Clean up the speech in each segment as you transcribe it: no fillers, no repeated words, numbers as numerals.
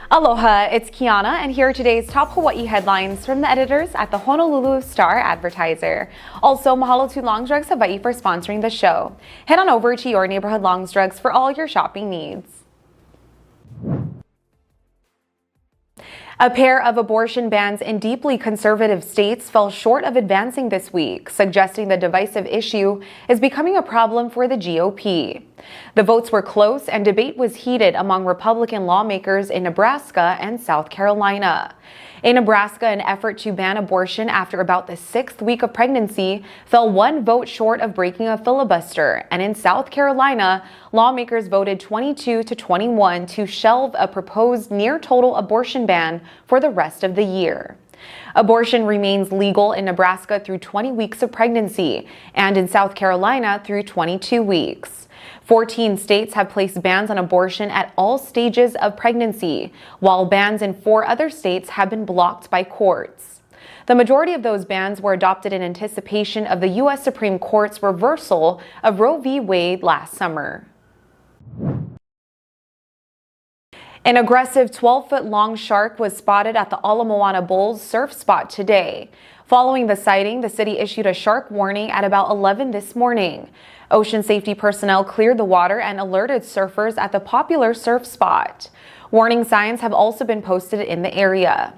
Aloha, it's Kiana, and here are today's top Hawaii headlines from the editors at the Honolulu Star-Advertiser. Also, mahalo to Longs Drugs Hawaii for sponsoring the show. Head on over to your neighborhood Longs Drugs for all your shopping needs. A pair of abortion bans in deeply conservative states fell short of advancing this week, suggesting the divisive issue is becoming a problem for the GOP. The votes were close and debate was heated among Republican lawmakers in Nebraska and South Carolina. In Nebraska, an effort to ban abortion after about the 6th week of pregnancy fell one vote short of breaking a filibuster, and in South Carolina, lawmakers voted 22-21 to shelve a proposed near-total abortion ban for the rest of the year. Abortion remains legal in Nebraska through 20 weeks of pregnancy, and in South Carolina through 22 weeks. 14 states have placed bans on abortion at all stages of pregnancy, while bans in 4 other states have been blocked by courts. The majority of those bans were adopted in anticipation of the U.S. Supreme Court's reversal of Roe v. Wade last summer. An aggressive 12-foot-long shark was spotted at the Ala Moana Bowls surf spot today. Following the sighting, the city issued a shark warning at about 11 this morning. Ocean safety personnel cleared the water and alerted surfers at the popular surf spot. Warning signs have also been posted in the area.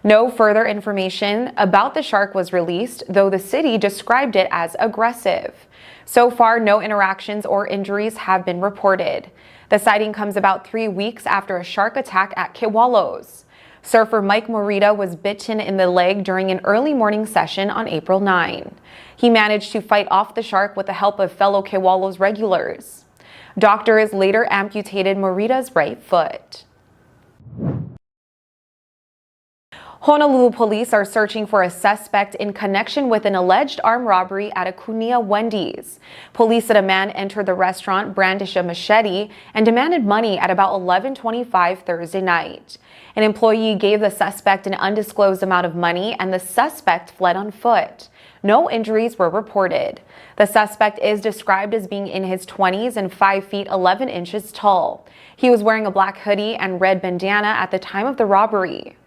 No further information about the shark was released, though the city described it as aggressive. So far, no interactions or injuries have been reported. The sighting comes about 3 weeks after a shark attack at Kewalos. Surfer Mike Morita was bitten in the leg during an early morning session on April 9. He managed to fight off the shark with the help of fellow Kewalos regulars. Doctors later amputated Morita's right foot. Honolulu police are searching for a suspect in connection with an alleged armed robbery at a Kunia Wendy's. Police said a man entered the restaurant, brandished a machete, and demanded money at about 11:25 Thursday night. An employee gave the suspect an undisclosed amount of money, and the suspect fled on foot. No injuries were reported. The suspect is described as being in his 20s and 5 feet 11 inches tall. He was wearing a black hoodie and red bandana at the time of the robbery.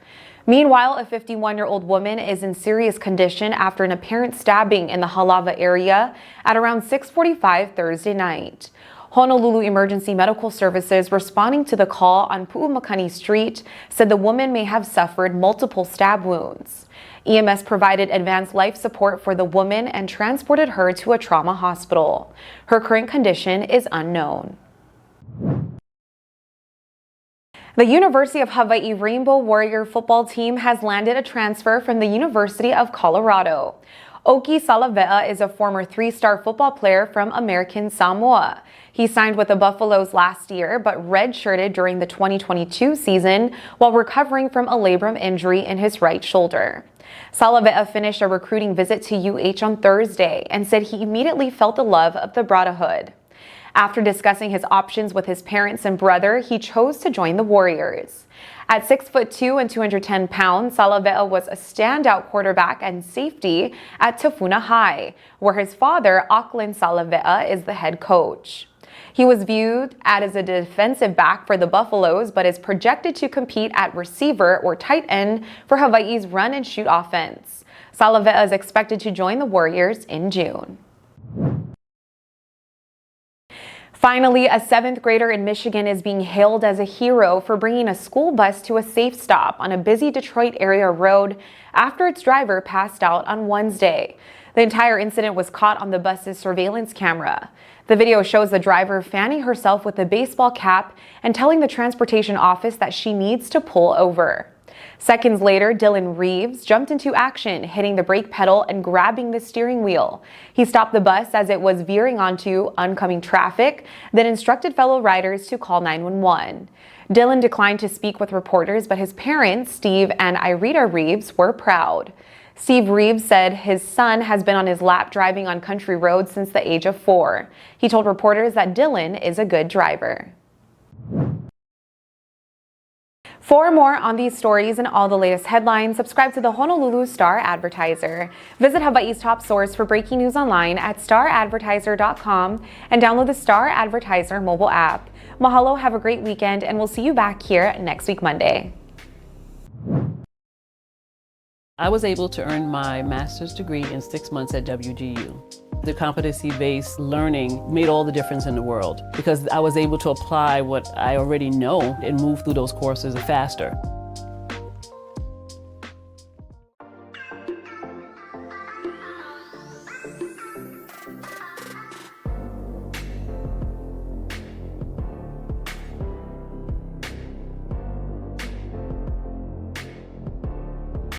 Meanwhile, a 51-year-old woman is in serious condition after an apparent stabbing in the Halawa area at around 6:45 Thursday night. Honolulu Emergency Medical Services, responding to the call on Pu'umakani Street, said the woman may have suffered multiple stab wounds. EMS provided advanced life support for the woman and transported her to a trauma hospital. Her current condition is unknown. The University of Hawaii Rainbow Warrior football team has landed a transfer from the University of Colorado. Oki Salave'a is a former 3-star football player from American Samoa. He signed with the Buffaloes last year, but redshirted during the 2022 season while recovering from a labrum injury in his right shoulder. Salave'a finished a recruiting visit to UH on Thursday and said he immediately felt the love of the Brotherhood. After discussing his options with his parents and brother, he chose to join the Warriors. At 6'2" and 210 pounds, Salave'a was a standout quarterback and safety at Tafuna High, where his father, Auckland Salave'a, is the head coach. He was viewed as a defensive back for the Buffaloes, but is projected to compete at receiver or tight end for Hawaii's run and shoot offense. Salave'a is expected to join the Warriors in June. Finally, a 7th grader in Michigan is being hailed as a hero for bringing a school bus to a safe stop on a busy Detroit area road after its driver passed out on Wednesday. The entire incident was caught on the bus's surveillance camera. The video shows the driver fanning herself with a baseball cap and telling the transportation office that she needs to pull over. Seconds later, Dylan Reeves jumped into action, hitting the brake pedal and grabbing the steering wheel. He stopped the bus as it was veering onto oncoming traffic, then instructed fellow riders to call 911. Dylan declined to speak with reporters, but his parents, Steve and Irita Reeves, were proud. Steve Reeves said his son has been on his lap driving on country roads since the age of 4. He told reporters that Dylan is a good driver. For more on these stories and all the latest headlines, subscribe to the Honolulu Star-Advertiser. Visit Hawaii's top source for breaking news online at staradvertiser.com and download the Star-Advertiser mobile app. Mahalo, have a great weekend, and we'll see you back here next week, Monday. I was able to earn my master's degree in 6 months at WGU. The competency-based learning made all the difference in the world because I was able to apply what I already know and move through those courses faster.